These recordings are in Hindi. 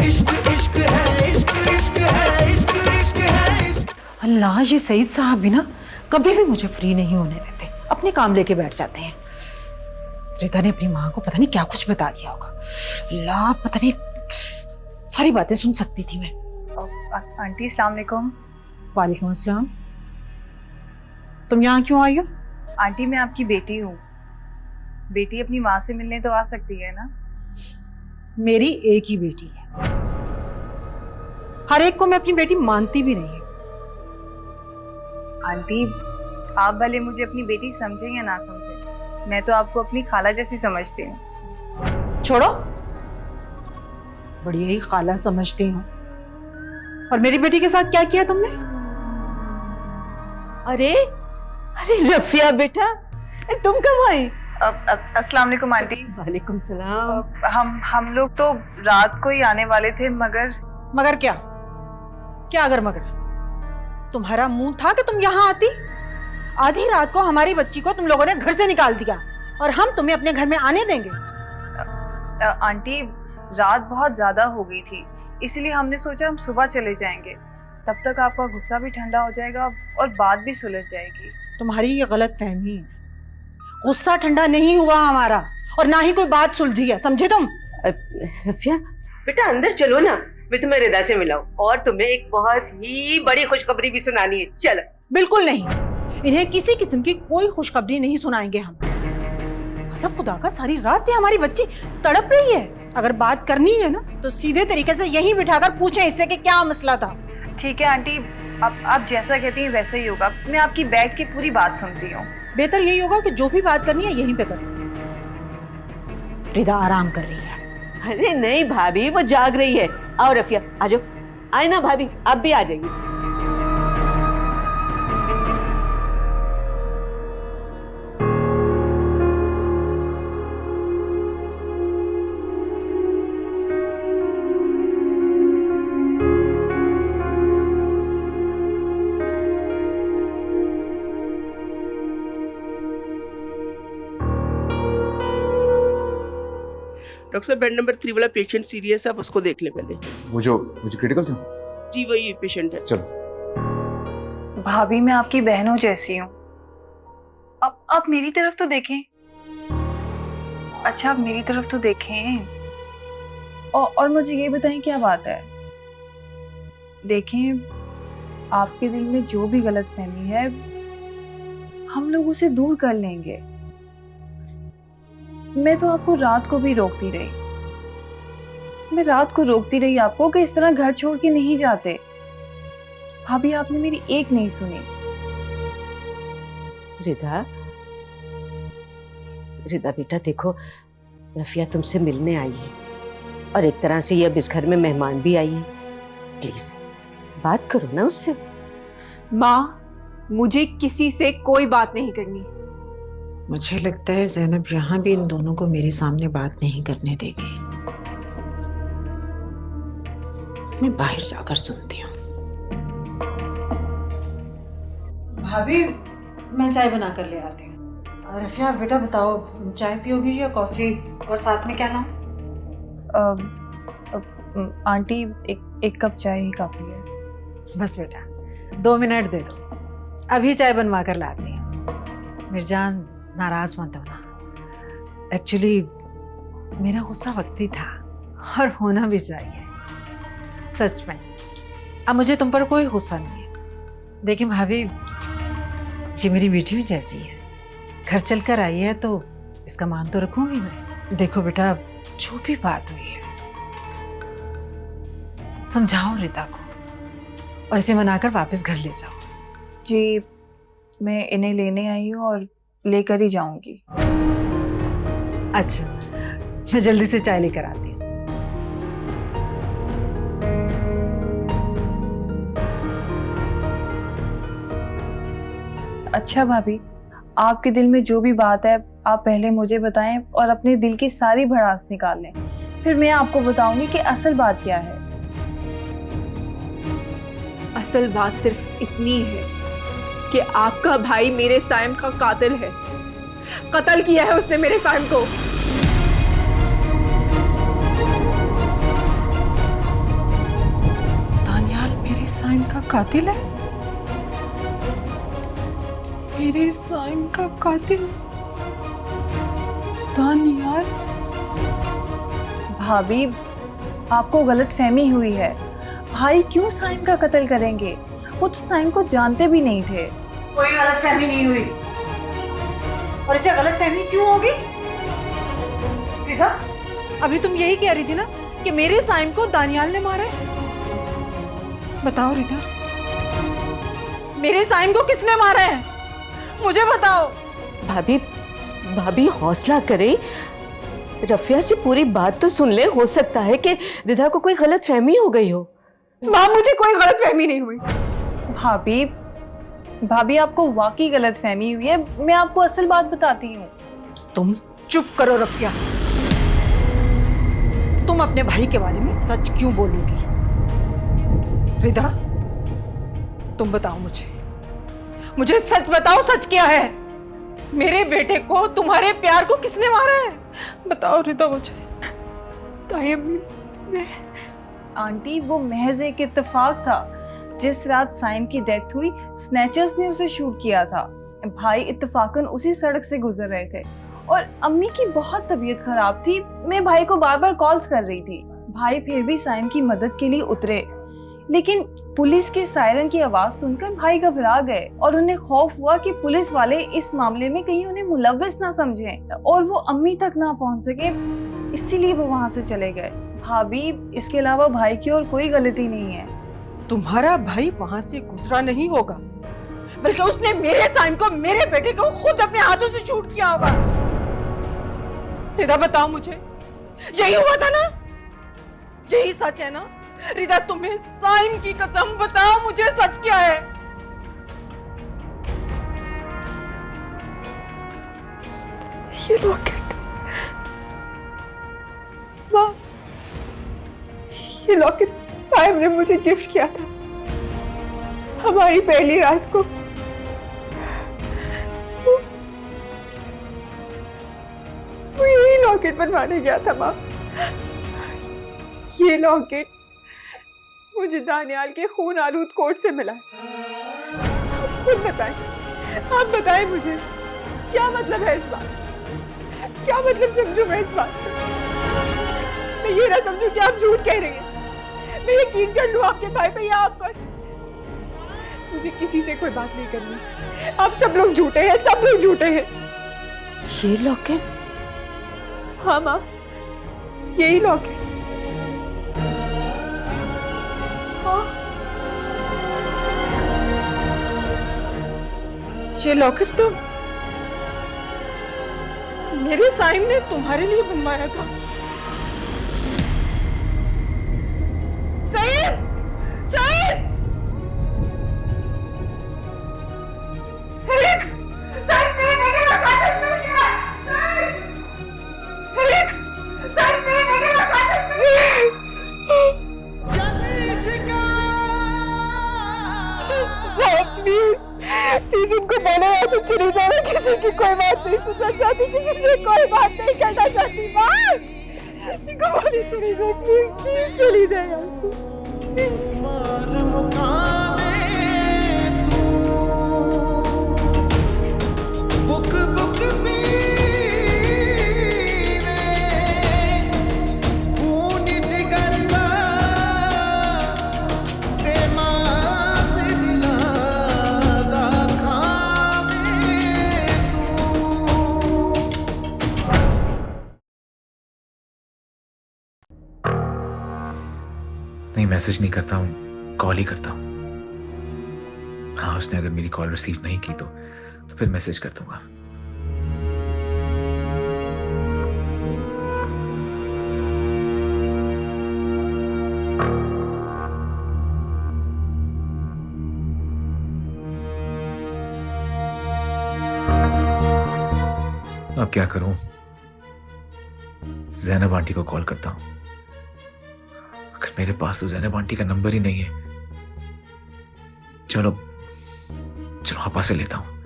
इश्क इश्क है, इश्क इश्क है, इश्क इश्क है, इश्क। अल्लाह, ये सईद साहब भी ना कभी भी मुझे फ्री नहीं होने देते, अपने काम लेके बैठ जाते हैं। रिता ने अपनी माँ को पता नहीं क्या कुछ बता दिया होगा। अल्लाह, पता नहीं, सारी बातें सुन सकती थी मैं। आंटी अस्सलाम वालेकुम। वालेकुम अस्सलाम। तुम यहाँ क्यों आई हो? आंटी मैं आपकी बेटी हूँ। बेटी अपनी माँ से मिलने तो आ सकती है ना? मेरी एक ही बेटी है, हर एक को मैं अपनी बेटी मानती भी नहीं। आंटी आप भले मुझे अपनी बेटी समझें या ना समझें, मैं तो आपको अपनी खाला जैसी समझती हूँ। छोड़ो, बड़ी ही खाला समझती हूँ। और मेरी बेटी के साथ क्या किया तुमने? अरे अरे रफिया बेटा, तुम कब आई? अस्सलाम वालेकुम आंटी। वालेकुम सलाम। हम लोग तो रात को ही आने वाले थे, मगर क्या? क्या अगर मगर? तुम्हारा मुंह था कि तुम यहाँ आती? आधी रात को हमारी बच्ची को तुम लोगों ने घर से निकाल दिया और हम तुम्हें अपने घर में आने देंगे? आंटी रात बहुत ज्यादा हो गई थी, इसलिए हमने सोचा हम सुबह चले जाएंगे, तब तक आपका गुस्सा भी ठंडा हो जाएगा और बात भी सुलझ जाएगी। तुम्हारी ये गलत फहमी है। गुस्सा ठंडा नहीं हुआ हमारा और ना ही कोई बात सुलझी है, समझे तुम? रफिया बेटा अंदर चलो ना, मैं तुम्हें रिदा से मिलाऊं और तुम्हें एक बहुत ही बड़ी खुशखबरी भी सुनानी है। चलो। बिल्कुल नहीं, इन्हें किसी किस्म की कोई खुशखबरी नहीं सुनाएंगे हम। कसम खुदा का, सारी रात से हमारी बच्ची तड़प रही है। अगर बात करनी है ना तो सीधे तरीके से यहीं बिठाकर पूछें इससे कि क्या मसला था। ठीक है आंटी, आप जैसा कहती हैं वैसा ही होगा। मैं आपकी बैठ के पूरी बात सुनती हूँ। बेहतर यही होगा कि जो भी बात करनी है यहीं पे करो। रिदा आराम कर रही है। अरे नहीं भाभी, वो जाग रही है। आओ रफिया, आ जाओ। आए ना भाभी, आप भी आ जाइए। डॉक्टर साहब बेड नंबर 3 वाला पेशेंट सीरियस है, आप उसको देख लें पहले। वो जो क्रिटिकल था? जी वही पेशेंट है। चलो। भाभी मैं आपकी बहनों जैसी हूँ, अब आप मेरी तरफ तो देखें। अच्छा आप मेरी तरफ तो देखें और मुझे ये बताएं क्या बात है। देखें, आपके दिल में जो भी गलतफहमी है हम लोग उसे दूर कर लेंगे। मैं तो आपको रात को भी रोकती रही, मैं रात को रोकती रही आपको कि इस तरह घर छोड़ के नहीं जाते। भाभी आपने मेरी एक नहीं सुनी। रिदा, रिदा बेटा देखो, रफिया तुमसे मिलने आई है और एक तरह से ये अब इस घर में मेहमान भी आई है। प्लीज बात करो ना उससे। माँ, मुझे किसी से कोई बात नहीं करनी। मुझे लगता है ज़ैनब यहाँ भी इन दोनों को मेरे सामने बात नहीं करने देगी। मैं बाहर जाकर सुनती हूँ। भाभी मैं चाय बना कर ले आती हूँ। रफिया बेटा बताओ, चाय पियोगी या कॉफी, और साथ में क्या नाम? आंटी एक कप चाय ही काफी है। बस बेटा 2 मिनट दे दो, अभी चाय बनवा कर लाती हूँ। मिर्जान नाराज मत होना, एक्चुअली मेरा गुस्सा वक्ती था और होना भी चाहिए, सच में। अब मुझे तुम पर कोई गुस्सा नहीं है। देखिए भाभी, ये मेरी बेटी जैसी है, घर चल कर आई है तो इसका मान तो रखूंगी मैं। देखो बेटा, जो भी बात हुई है समझाओ रिता को और इसे मनाकर वापस घर ले जाओ। जी मैं इन्हें लेने आई हूँ और लेकर ही जाऊंगी। अच्छा, मैं जल्दी से चाय लेकर आती हूँ। अच्छा भाभी, आपके दिल में जो भी बात है आप पहले मुझे बताएं और अपने दिल की सारी भड़ास निकाल लें, फिर मैं आपको बताऊंगी कि असल बात क्या है। असल बात सिर्फ इतनी है कि आपका भाई मेरे साइम का कातिल है। कत्ल किया है उसने मेरे साइम को। साइम का कातिल है? मेरे साइम का कातिल दानियाल? भाभी, आपको गलत फहमी हुई है। भाई क्यों साइम का कत्ल करेंगे? वो तो साइम को जानते भी नहीं थे। कोई गलतफहमी नहीं हुई। और इसे गलतफहमी क्यों होगी? रिधा, अभी तुम यही कह रही थी ना कि मेरे साइम को दानियाल ने मारा है। बताओ रिधा, मेरे साइम को किसने मारा है? मुझे बताओ। भाभी भाभी हौसला करें, रफिया से पूरी बात तो सुन ले। हो सकता है कि रिधा को कोई गलत फहमी हो गई हो। माँ, मुझे कोई गलतफहमी नहीं हुई। भाभी भाभी आपको वाकई गलत फहमी हुई है। मैं आपको असल बात बताती हूँ। तुम चुप करो रफिया। तुम अपने भाई के बारे में सच क्यों बोलोगी? रिधा, तुम बताओ मुझे सच बताओ, सच क्या है? मेरे बेटे को, तुम्हारे प्यार को किसने मारा है? बताओ रिधा मुझे। ताई अम्मी, मैं आंटी, वो महज एक इत्तेफाक था। जिस रात साइम की डेथ हुई, स्नैचर्स ने उसे शूट किया था। भाई इत्तेफाकन उसी सड़क से गुजर रहे थे और अम्मी की बहुत तबीयत खराब थी। मैं भाई को बार बार कॉल्स कर रही थी। भाई फिर भी साइम की मदद के लिए उतरे, लेकिन पुलिस के सायरन की आवाज सुनकर भाई घबरा गए और उन्हें खौफ हुआ कि पुलिस वाले इस मामले में कहीं उन्हें मुलव्विस ना समझें और वो अम्मी तक ना पहुंच सके, इसीलिए वो वहां से चले गए। भाभी, इसके अलावा भाई की और कोई गलती नहीं है। तुम्हारा भाई वहां से गुजरा नहीं होगा, बल्कि उसने मेरे साइम को, मेरे बेटे को खुद अपने हाथों से शूट किया होगा। रिधा, बताओ मुझे, यही हुआ था ना? यही सच है ना? रिधा, तुम्हें साइम की कसम, बताओ मुझे सच क्या है? ये लॉकेट, माँ, ये लॉकेट साइम ने मुझे गिफ्ट किया था हमारी पहली रात को। वो यही लॉकेट बनवाने गया था माँ। ये लॉकेट मुझे दानियाल के खून आलूद कोट से मिला है। आप खुद बताएं, आप बताएं मुझे, क्या मतलब है इस बात? क्या मतलब समझूं मैं इस बात? मैं ये ना समझूं कि आप झूठ कह रही हैं। मैं यकीन कर लूं आपके भाई पे या आप पर? मुझे किसी से कोई बात नहीं करनी। आप सब लोग झूठे हैं, सब लोग झूठे हैं। ये लॉकेट? हाँ माँ, यही लॉकेट। हाँ, ये लॉकेट तो मेरे साइम ने तुम्हारे लिए बनवाया था। सईद! सईद! सईद! सईद, मेरे बेटे का कातिल मिल गया! सईद! सईद, मेरे बेटे का कातिल मिल गया! प्लीज प्लीज उनको बोलो यहाँ से चली जाओ। मैं किसी की कोई बात नहीं सुनना चाहती, किसी से कोई बात नहीं करना चाहती। इनको बोली चली जाओ, प्लीज प्लीज चली जाए यहाँ से। बुक बुक खून जिगर का दिमाग से दिला दा खावे तू। नहीं, मैसेज नहीं करता हूँ, कॉल ही करता हूँ। हाँ, उसने अगर मेरी कॉल रिसीव नहीं की तो फिर मैसेज कर दूंगा। अब क्या करूं? ज़ैनब आंटी को कॉल करता हूं। अगर मेरे पास तो ज़ैनब आंटी का नंबर ही नहीं है। चलो चलो आपा से लेता हूं।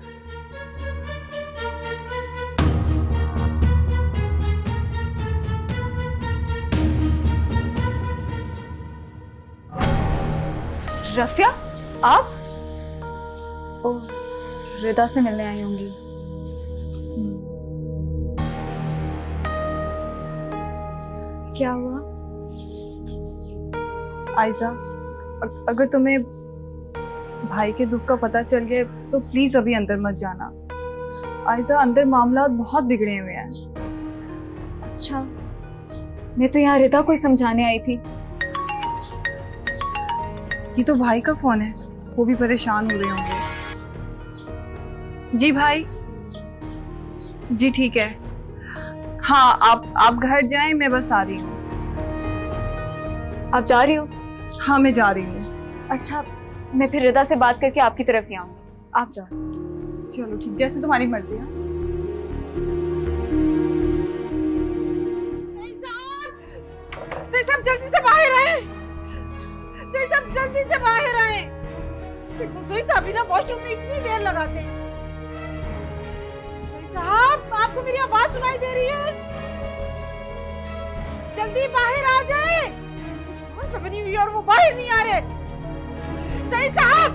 रफिया, आप? ओह, रिदा से मिलने आई होंगी। क्या हुआ? आयजा, अगर तुम्हें भाई के दुख का पता चल गया तो प्लीज अभी अंदर मत जाना। आयजा, अंदर मामला बहुत बिगड़े हुए हैं। अच्छा, मैं तो यहाँ रिदा को ही समझाने आई थी। ये तो भाई का फोन है, वो भी परेशान हो रहे होंगे। जी भाई, जी ठीक है। हाँ, आप घर जाएं, मैं बस आ रही हूँ। आप जा रही हो? हाँ, मैं जा रही हूँ। अच्छा, मैं फिर रिदा से बात करके आपकी तरफ ही आऊँगी। आप जाओ। चलो ठीक, जैसे तुम्हारी मर्जी है। सही साहब जल्दी से बाहर आए। सही साहब जल्दी से बाहर आए। सही साहब ना वॉशरूम में इतनी देर लगाते हैं। सही साहब, आपको मेरी आवाज सुनाई दे रही है? जल्दी बाहर आ जाए। पता नहीं हुई और वो बाहर नहीं आ रहे। सही साहब,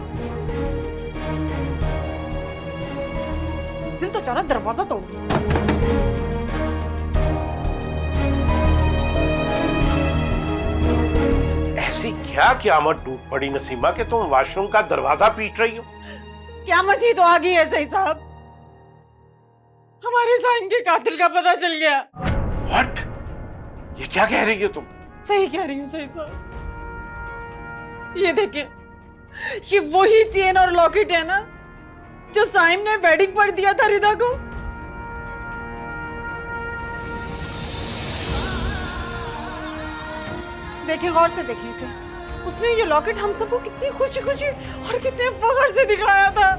दिल तो चाह दरवाजा तोड़। ऐसी क्या क़यामत टूट पड़ी नसीमा कि तुम वॉशरूम का दरवाजा पीट रही हो? क़यामत ही तो आ गई है सही साहब। हमारे साइम के कातिल का पता चल गया। व्हाट? ये क्या कह रही हो तुम? सही कह रही हूँ सही साहब। ये देखें, ये वही चेन और लॉकेट है ना जो साइम ने वेडिंग पर दिया था रिदा को। देखें, गौर से देखें इसे। उसने ये लॉकेट हम सबको कितनी खुशी खुशी और कितने फख्र से दिखाया था।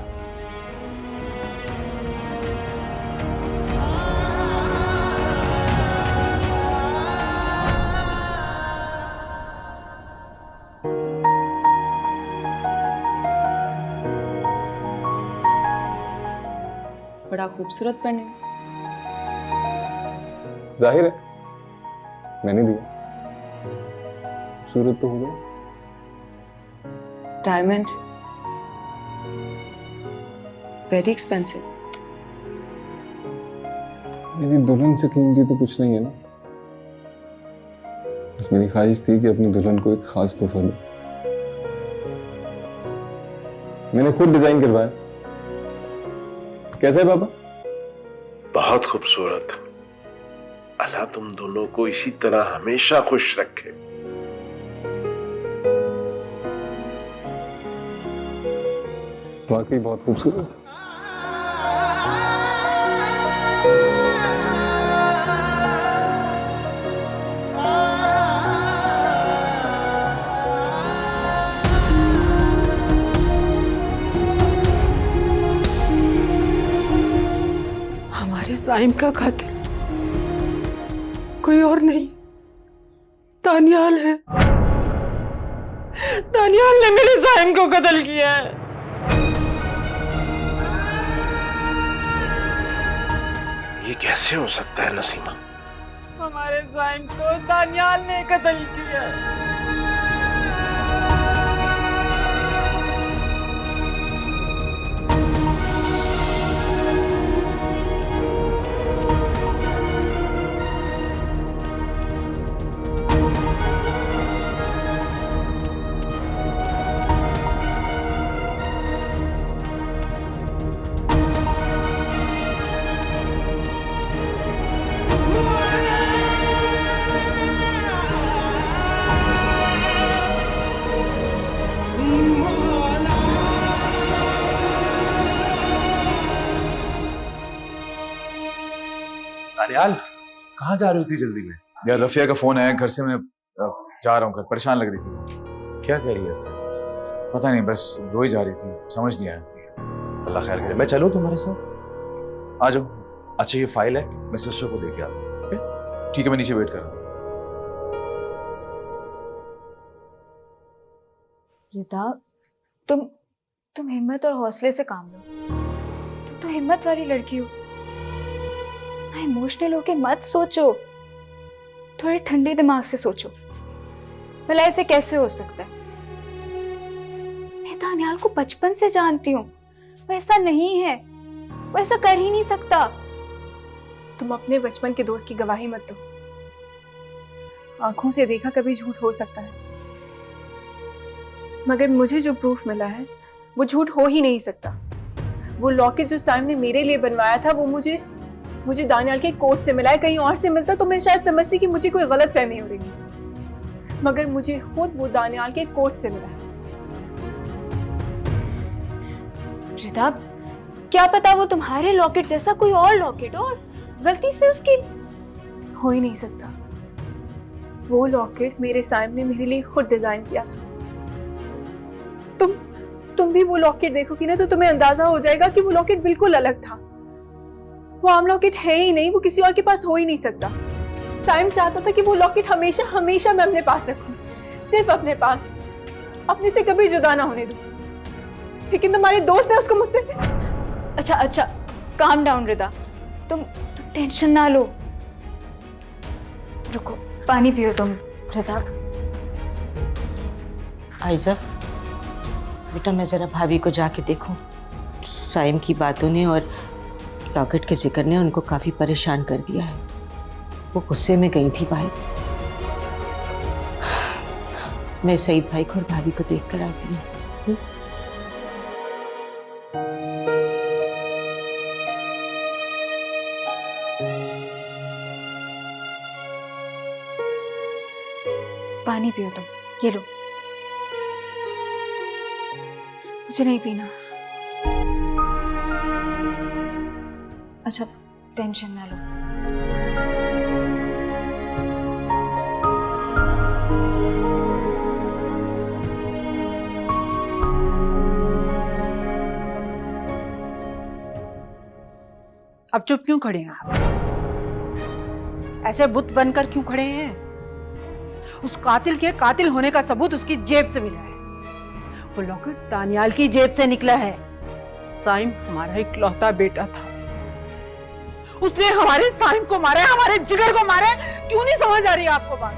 बड़ा खूबसूरत पेंडेंट। जाहिर है मैंने दिया। खूबसूरत तो हो गया। Diamond, very expensive. मेरी दुल्हन से कीमती तो कुछ नहीं है ना। बस मेरी ख्वाहिश थी कि अपनी दुल्हन को एक खास तोहफा दूं। मैंने खुद डिजाइन करवाया। कैसा है पापा? बहुत खूबसूरत। अल्लाह तुम दोनों को इसी तरह हमेशा खुश रखे। वाकई बहुत खूबसूरत। हमारे साइम का कातिल कोई और नहीं, दानियाल है। दानियाल ने मेरे साइम को कत्ल किया है। ये कैसे हो सकता है नसीमा? हमारे साइम को दानियाल ने कत्ल किया है। दानियाल, कहाँ जा रही थी जल्दी में? यार रफिया का फोन आया घर से, मैं जा रहा हूँ घर। परेशान लग रही थी। क्या कह रही है? पता नहीं, बस रोई जा रही थी, समझ नहीं आया। अल्लाह खैर करे। मैं चलूं तुम्हारे साथ? आ जाओ। अच्छा, ये फाइल है, मैं सिस्टर को दे के आता हूँ। ठीक है, मैं नीचे वेट कर रहा हूँ। रिदा, तुम हिम्मत और हौसले से काम लो। तुम तो हिम्मत वाली लड़की हो। इमोशनल होके मत सोचो, थोड़े ठंडे दिमाग से सोचो। भला ऐसे कैसे हो सकता है? दानियाल को बचपन से जानती हूँ, वो ऐसा नहीं है, वो ऐसा कर ही नहीं सकता। तुम अपने बचपन के दोस्त की गवाही मत दो। आंखों से देखा कभी झूठ हो सकता है, मगर मुझे जो प्रूफ मिला है वो झूठ हो ही नहीं सकता। वो लॉकेट जो साइम ने मेरे लिए बनवाया था वो मुझे दानियाल के कोर्ट से मिला है। कहीं और से मिलता तो मैं शायद समझती कि मुझे कोई गलत फहमी हो रही है, मगर मुझे खुद वो दानियाल के कोर्ट से मिला है। रिदा, क्या पता वो तुम्हारे लॉकेट जैसा कोई और लॉकेट हो और गलती से उसकी। हो ही नहीं सकता। वो लॉकेट मेरे साइम ने मेरे लिए खुद डिजाइन किया था। तुम भी वो लॉकेट देखोगी ना तो तुम्हें अंदाजा हो जाएगा कि वो लॉकेट बिल्कुल अलग था। वो आम लॉकेट है ही नहीं, वो किसी और के पास हो ही नहीं सकता। साइम चाहता था कि वो लॉकेट हमेशा हमेशा मैं अपने पास रखूं, सिर्फ अपने पास, अपने से कभी जुदा ना होने दूं। लेकिन तुम्हारे दोस्त ने उसको मुझसे। अच्छा, काम डाउन रिदा, तुम टेंशन ना लो। रुको, पानी पियो तुम। रिदा, आयजा बेटा, मैं जरा भाभी को जाके देखूं। साइम की बातों ने और लॉकेट के जिक्र ने उनको काफी परेशान कर दिया है। वो गुस्से में गई थी बाहर। मैं सईद भाई को और भाभी को देख कर आती हूँ। पानी पियो तुम, ये लो। मुझे नहीं पीना। अच्छा, टेंशन ना लो। अब चुप क्यों खड़े हैं आप? ऐसे बुत बनकर क्यों खड़े हैं? उस कातिल के कातिल होने का सबूत उसकी जेब से मिला है। वो लॉकेट दानियाल की जेब से निकला है। साइम हमारा इकलौता बेटा था, उसने हमारे साइम को मारा है, हमारे जिगर को मारा है। क्यों नहीं समझ आ रही आपको बात?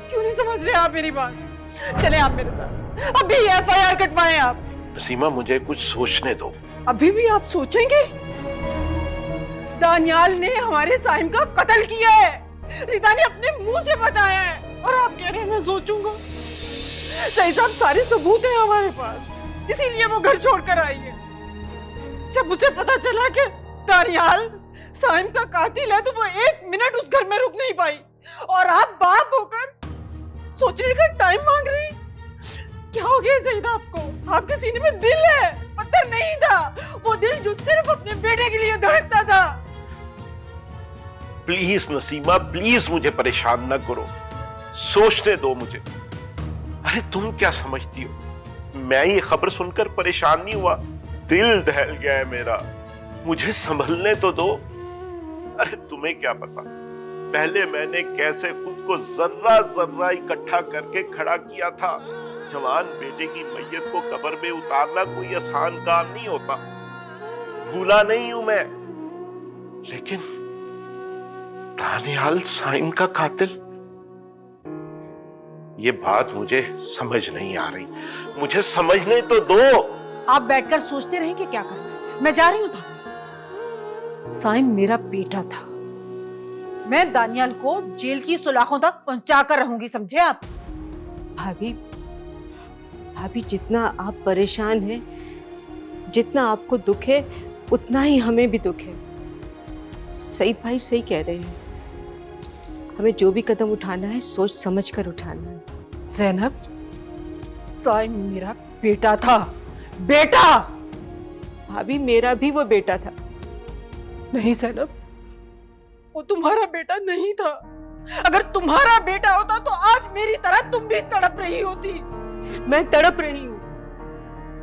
क्यों नहीं समझ रहे आप मेरी बात? चले आप मेरे साथ, अभी FIR कटवाएं आप। सीमा, मुझे कुछ सोचने दो। अभी भी आप सोचेंगे? दानियाल ने हमारे साइम का कत्ल किया है, रिदा ने अपने मुंह से बताया है, और आप कह रहे हैं मैं सोचूंगा? सही साहब, सारे सबूत हैं हमारे पास, इसीलिए वो घर छोड़कर आई है। जब उसे पता चला कि दानियाल साइम का कातिल है तो वो 1 मिनट उस घर में रुक नहीं पाई, और आप बाप होकर सोचने का टाइम मांग रही। क्या हो गया सईद आपको? आपके सीने में दिल है, पत्थर नहीं था। वो दिल जो सिर्फ अपने बेटे के लिए धड़कता था। प्लीज नसीमा, प्लीज मुझे परेशान ना करो, सोचने दो मुझे। अरे तुम क्या समझती हो, मैं ये खबर सुनकर परेशान नहीं हुआ, दिल दहल गया है मेरा। मुझे संभलने तो दो। अरे तुम्हें क्या पता पहले मैंने कैसे खुद को जर्रा जर्रा इकट्ठा करके खड़ा किया था। जवान बेटे की मैयत को कब्र में उतारना कोई आसान काम नहीं होता। भूला नहीं हूं मैं, लेकिन दानियाल साइम का कातिल, ये बात मुझे समझ नहीं आ रही। मुझे समझने तो दो। आप बैठकर सोचते रहेंगे क्या करना है? मैं जा रही हूं थाने। साइम मेरा बेटा था, मैं दानियाल को जेल की सुलाखों तक पहुंचाकर रहूंगी, समझे आप? भाभी, जितना आप परेशान हैं, जितना आपको दुख है, उतना ही हमें भी दुख है। सईद भाई सही कह रहे हैं, हमें जो भी कदम उठाना है सोच समझ कर उठाना है। ज़ैनब, साइम मेरा बेटा था, बेटा। भाभी, मेरा भी वो बेटा था। नहीं ज़ैनब, वो तुम्हारा बेटा नहीं था। अगर तुम्हारा बेटा होता तो आज मेरी तरह तुम भी तड़प रही होती। मैं तड़प रही हूं,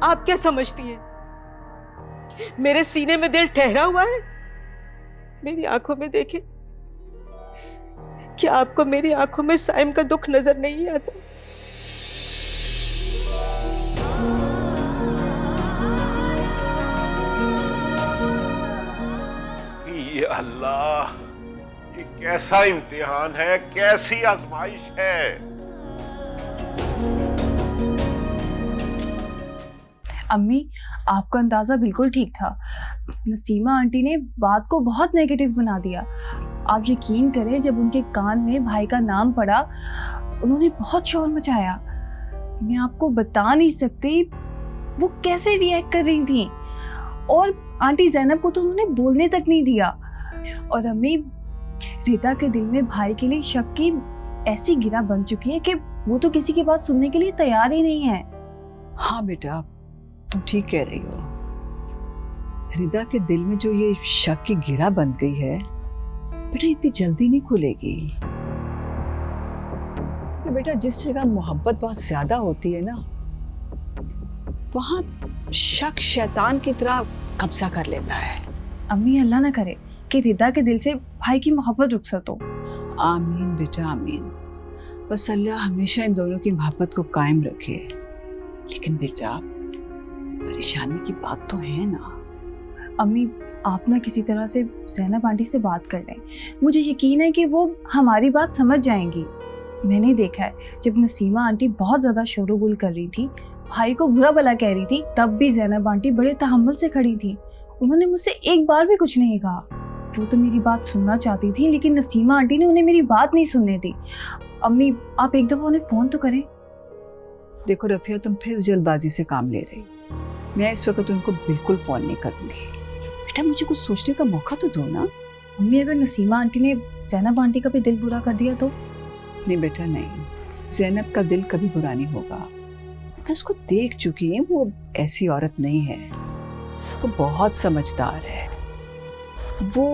आप क्या समझती हैं? मेरे सीने में दिल ठहरा हुआ है? मेरी आंखों में देखें, क्या आपको मेरी आंखों में साइम का दुख नजर नहीं आता? ये अल्लाह, ये कैसा इम्तिहान है, कैसी आजमाइश है। अम्मी, आपका अंदाजा बिल्कुल ठीक था। नसीमा आंटी ने बात को बहुत नेगेटिव बना दिया। आप यकीन करें, जब उनके कान में भाई का नाम पड़ा, उन्होंने बहुत शोर मचाया। मैं आपको बता नहीं सकती वो कैसे रिएक्ट कर रही थी। और आंटी ज़ैनब को तो उन्होंने बोलने तक नहीं दिया। और अम्मी, रिदा के दिल में भाई के लिए शक की ऐसी गिरा बन चुकी है कि वो तो किसी की बात सुनने के लिए तैयार ही नहीं है। हाँ बेटा, तुम ठीक कह रही हो। रिदा के दिल में जो ये शक की गिरा बन गई है, बेटा इतनी जल्दी नहीं खुलेगी। कि बेटा जिस जगह मोहब्बत बहुत ज्यादा होती है ना, वहां शक शैतान की तरह कब्जा कर लेता है। अम्मी, अल्लाह ना करे कि रिदा के दिल से भाई की मोहब्बत रुखसत हो। आमीन बेटा आमीन। बस अल्लाह हमेशा इन दोनों की मोहब्बत को कायम रखे। लेकिन बेटा परेशानी की बात तो है ना। अम्मी, आप ना किसी तरह से ज़ैनब आंटी से बात कर लें। मुझे यकीन है कि वो हमारी बात समझ जाएंगी। मैंने देखा है, जब नसीमा आंटी बहुत ज़्यादा शोरगुल कर रही थी, भाई को बुरा भला कह रही थी, तब भी ज़ैनब आंटी बड़े तहम्मुल से खड़ी थी। उन्होंने मुझसे एक बार भी कुछ नहीं कहा। वो तो मेरी बात सुनना चाहती थी, लेकिन नसीमा आंटी ने उन्हें मेरी बात नहीं सुनने दी। अम्मी, आप एक दफ़ा उन्हें फ़ोन तो करें। देखो रफिया, तुम फिर जल्दबाजी से काम ले रही। मैं इस वक्त उनको बिल्कुल फ़ोन नहीं करूँगी। बेटा मुझे कुछ सोचने का मौका तो दो ना। मम्मी, अगर नसीमा आंटी ने ज़ैनब आंटी का भी दिल बुरा कर दिया तो? नहीं बेटा नहीं, ज़ैनब का दिल कभी बुरा नहीं होगा। मैं उसको देख चुकी हूँ, वो ऐसी औरत नहीं है। वो बहुत समझदार है। वो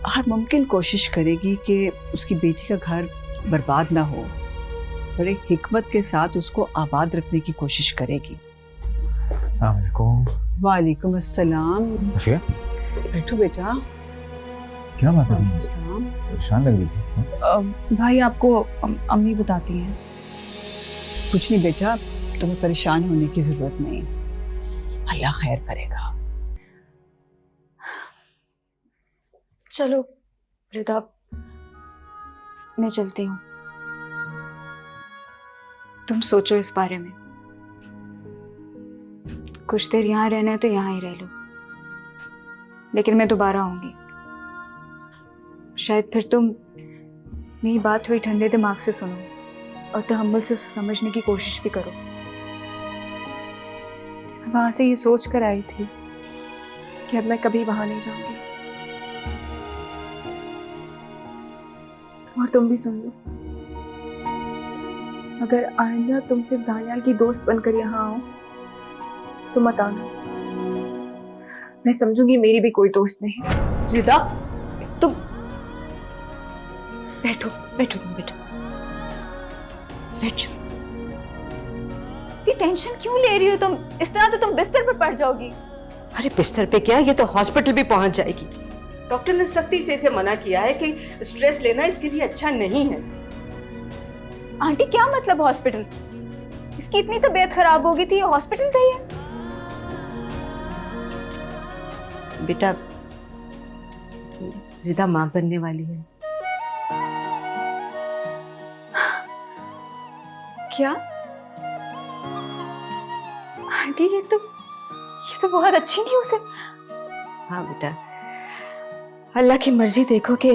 हर मुमकिन कोशिश करेगी कि उसकी बेटी का घर बर्बाद ना हो। बड़े हिकमत के साथ उसको आबाद रखने की कोशिश करेगी। वालेकुम अस्सलाम। बैठो बेटा। क्या बात है? अस्सलाम। परेशान लग रही थी। भाई, आपको अम्मी बताती हैं। कुछ नहीं बेटा, तुम्हें परेशान होने की जरूरत नहीं। अल्लाह खैर करेगा। चलो रिदा, मैं चलती हूँ। तुम सोचो इस बारे में। कुछ देर यहाँ रहना है तो यहाँ ही रह लो, लेकिन मैं दोबारा आऊंगी। शायद फिर तुम मेरी बात थोड़ी ठंडे दिमाग से सुनो और तहम्मुल से उसे समझने की कोशिश भी करो। वहां से ये सोच कर आई थी कि अब मैं कभी वहां नहीं जाऊंगी। और तुम भी सुन लो, अगर आइंदा तुम सिर्फ दानियाल की दोस्त बनकर यहाँ आओ तो मत आना। मैं समझूंगी मेरी भी कोई दोस्त नहीं। रिदा, तुम बैठो बैठो, तुम बैठो बैठो। इतनी टेंशन क्यों ले रही हो तुम? इस तरह तो तुम बिस्तर पर पड़ जाओगी। अरे बिस्तर पे क्या, ये तो हॉस्पिटल भी पहुंच जाएगी। डॉक्टर ने सख्ती से इसे मना किया है कि स्ट्रेस लेना इसके लिए अच्छा नहीं है। आंटी, क्या मतलब हॉस्पिटल? इसकी इतनी तबीयत खराब हो गई थी, हॉस्पिटल गई है? बेटा रिदा मां बनने वाली है। क्या आंटी, ये तो बहुत अच्छी न्यूज़ है। हाँ बेटा, अल्लाह की मर्जी देखो कि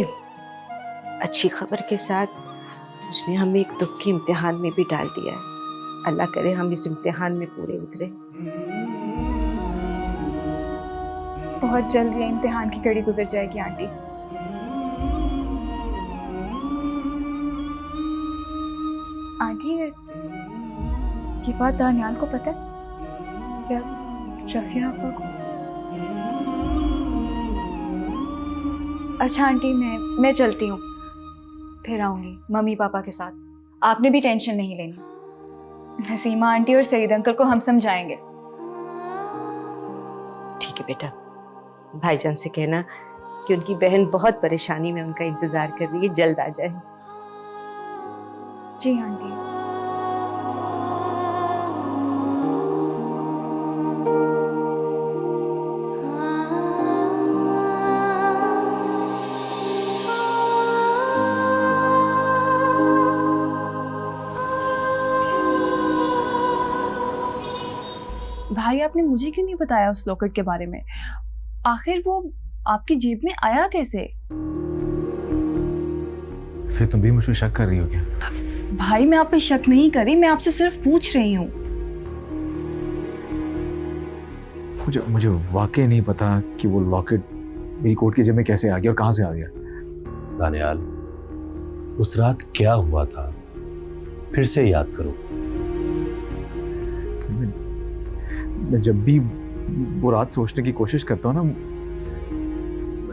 अच्छी खबर के साथ उसने हमें एक दुख के इम्तिहान में भी डाल दिया है। अल्लाह करे हम इस इम्तिहान में पूरे उतरे। बहुत जल्द ये इम्तिहान की घड़ी गुजर जाएगी आंटी। आंटी, ये बात दानियाल को पता है या रफिया आपा को? अच्छा आंटी, मैं चलती हूँ, फिर आऊंगी मम्मी पापा के साथ। आपने भी टेंशन नहीं लेनी। नसीमा आंटी और सईद अंकल को हम समझाएंगे। ठीक है बेटा, भाईजान से कहना कि उनकी बहन बहुत परेशानी में उनका इंतजार कर रही है, जल्द आ जाए। जी आंटी। भाई आपने मुझे क्यों नहीं बताया उस लॉकेट के बारे में? आखिर वो आपकी जेब में आया कैसे? फिर तुम भी मुझ पर शक कर रही हो क्या? भाई मैं आप पे शक नहीं करी, मैं आपसे सिर्फ पूछ रही हूँ। मुझे वाकई नहीं पता कि वो लॉकेट मेरी कोट की जेब में कैसे आ गया और कहाँ से आ गया। दानियाल, उस रात क्या हुआ था फिर से याद करो। मैं जब भी वो रात सोचने की कोशिश करता हूँ ना,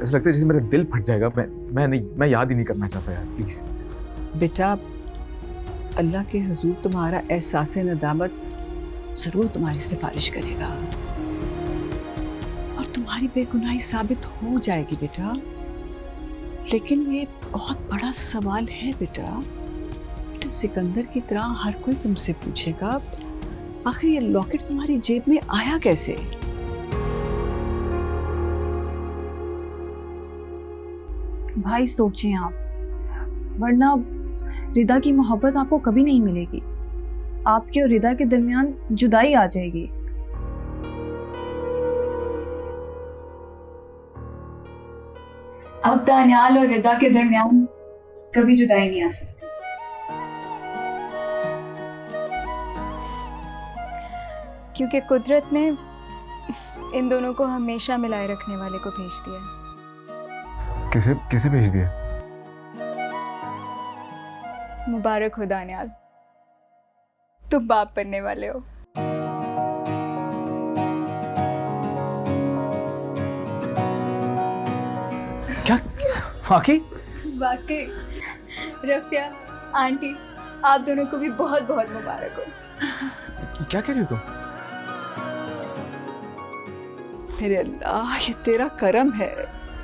ऐसा लगता है जैसे मेरा दिल फट जाएगा। मैं याद ही नहीं करना चाहता यार, प्लीज। बेटा, अल्लाह के हुजूर तुम्हारा एहसास नदामत जरूर तुम्हारी सिफारिश करेगा और तुम्हारी बेगुनाही साबित हो जाएगी बेटा। लेकिन ये बहुत बड़ा सवाल है बेटा। सिकंदर की तरह हर कोई तुमसे पूछेगा, आखिर ये लॉकेट तुम्हारी जेब में आया कैसे? भाई सोचें आप, वरना रिदा की मोहब्बत आपको कभी नहीं मिलेगी। आपके और रिदा के दरमियान जुदाई आ जाएगी। अब दानियाल और रिदा के दरमियान कभी जुदाई नहीं आ सकती, क्योंकि कुदरत ने इन दोनों को हमेशा मिलाए रखने वाले को भेज दिया। किसे भेज दिया? मुबारक हो दानियाल, तुम बाप बनने वाले हो। क्या? वाकई? वाकई। रफिया आंटी, आप दोनों को भी बहुत बहुत मुबारक हो। क्या कह रही हो तुम? मेरे अल्लाह, ये तेरा करम है,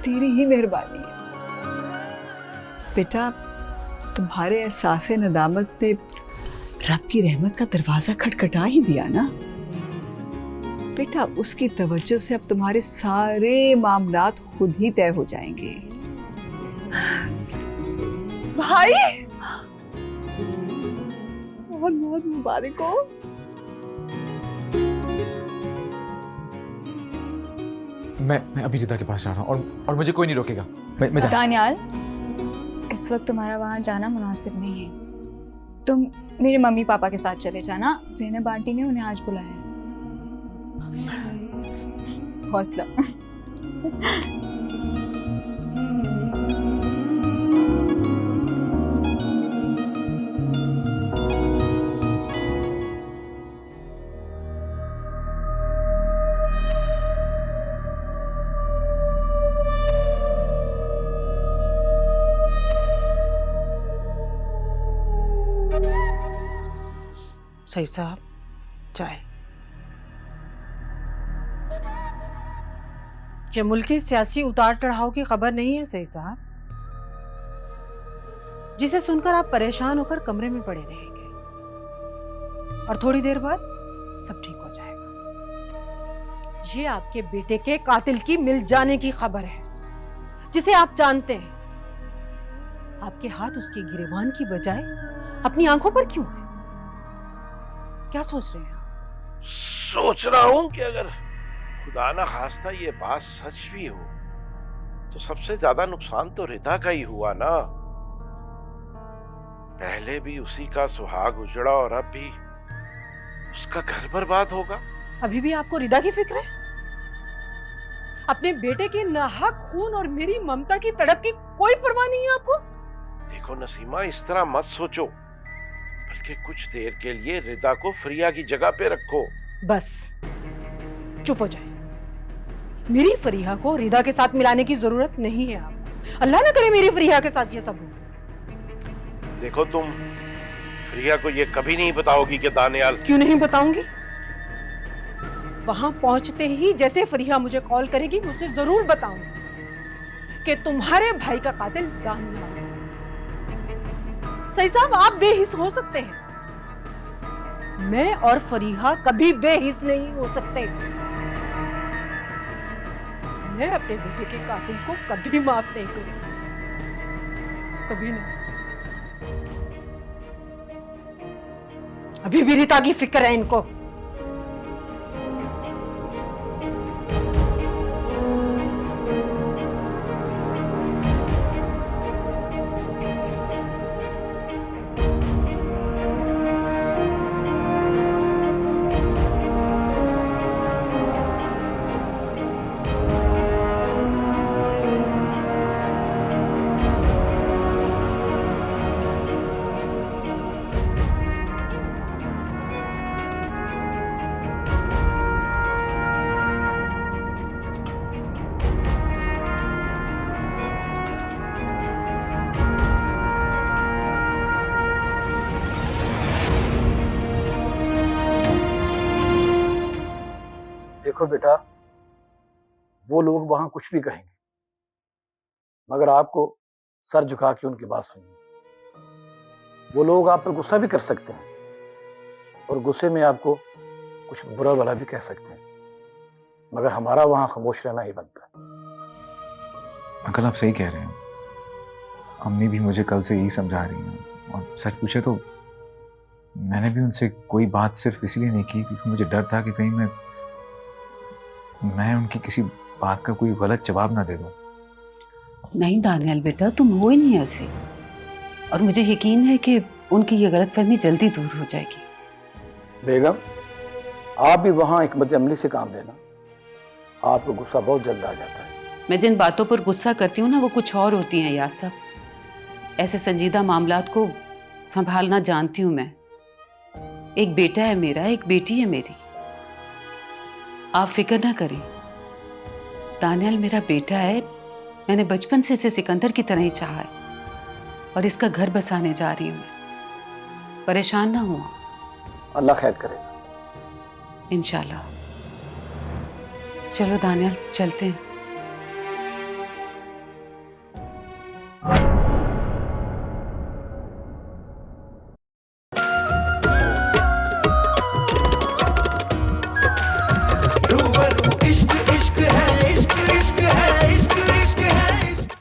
तेरी ही मेहरबानी है बेटा। तुम्हारे एहसास नदामत ने रब की रहमत का दरवाजा खटखटा ही दिया ना बेटा। उसकी तवज्जो से अब तुम्हारे सारे मामलात खुद ही तय हो जाएंगे। भाई बहुत बहुत मुबारक हो। मैं अभी रिदा के पास जा रहा हूँ और मुझे कोई नहीं रोकेगा। मैं दानियाल, इस वक्त तुम्हारा वहां जाना मुनासिब नहीं है। तुम मेरे मम्मी पापा के साथ चले जाना। ज़ैनब आंटी ने उन्हें आज बुलाया है। हौसला। सही साहब, चाय। ये मुल्की सियासी उतार चढ़ाव की खबर नहीं है सही साहब, जिसे सुनकर आप परेशान होकर कमरे में पड़े रहेंगे और थोड़ी देर बाद सब ठीक हो जाएगा। ये आपके बेटे के कातिल की मिल जाने की खबर है, जिसे आप जानते हैं। आपके हाथ उसके गिरेबान की बजाय अपनी आंखों पर क्यों है? क्या सोच रहे हैं आप? सोच रहा हूं कि अगर खुदा ना खास्ता ये बात सच भी हो तो सबसे ज्यादा नुकसान तो रिदा का ही हुआ ना। पहले भी उसी का सुहाग उजड़ा और अब भी उसका घर बर्बाद होगा। अभी भी आपको रिदा की फिक्र है? अपने बेटे के नाहक खून और मेरी ममता की तड़प की कोई परवाह नहीं है आपको? देखो नसीमा, इस तरह मत सोचो, बल्कि कुछ देर के लिए रिदा को फरिया की जगह पे रखो। बस चुप हो जाए। मेरी फरीहा को रिदा के साथ मिलाने की जरूरत नहीं है। आप अल्लाह ना करे मेरी फरीहा के साथ ये सब हो। देखो, तुम फरिया को ये कभी नहीं बताओगी कि दानियाल। क्यों नहीं बताऊंगी? वहां पहुंचते ही जैसे फरीहा मुझे कॉल करेगी, मैं उसे जरूर बताऊंगी कि तुम्हारे भाई का कातिल दानियाल है। सही साहब, आप बेहिस हो सकते हैं, मैं और फरीहा कभी बेहिस नहीं हो सकते। मैं अपने बेटे के कातिल को कभी माफ नहीं करूंगी, कभी नहीं। अभी भी रिता की फिक्र है इनको। देखो बेटा, वो लोग वहां कुछ भी कहेंगे, मगर आपको सर झुका के उनकी बात सुननी। वो लोग आप पर गुस्सा भी कर सकते हैं और गुस्से में आपको कुछ बुरा भला भी कह सकते हैं, मगर हमारा वहां खामोश रहना ही बनता है। अंकल आप सही कह रहे हैं। अम्मी भी मुझे कल से यही समझा रही हैं, और सच पूछे तो मैंने भी उनसे कोई बात सिर्फ इसलिए नहीं की क्योंकि मुझे डर था कि कहीं मैं उनकी किसी बात का कोई गलत जवाब ना दे दूं। नहीं दानियाल बेटा, तुम हो ही नहीं ऐसे, और मुझे यकीन है कि उनकी ये गलतफहमी जल्दी दूर हो जाएगी। बेगम, आप भी वहां हिकमत अमली से काम लेना, आपको गुस्सा बहुत जल्द आ जाता है। मैं जिन बातों पर गुस्सा करती हूँ ना, वो कुछ और होती हैं यार साहब। ऐसे संजीदा मामलात को संभालना जानती हूँ मैं। एक बेटा है मेरा, एक बेटी है मेरी। आप फिक्र ना करें, दानियाल मेरा बेटा है। मैंने बचपन से इसे सिकंदर की तरह ही चाहा है, और इसका घर बसाने जा रही हूँ मैं। परेशान ना हुआ। अल्लाह खैर करेगा इंशाल्लाह। चलो दानियाल, चलते हैं।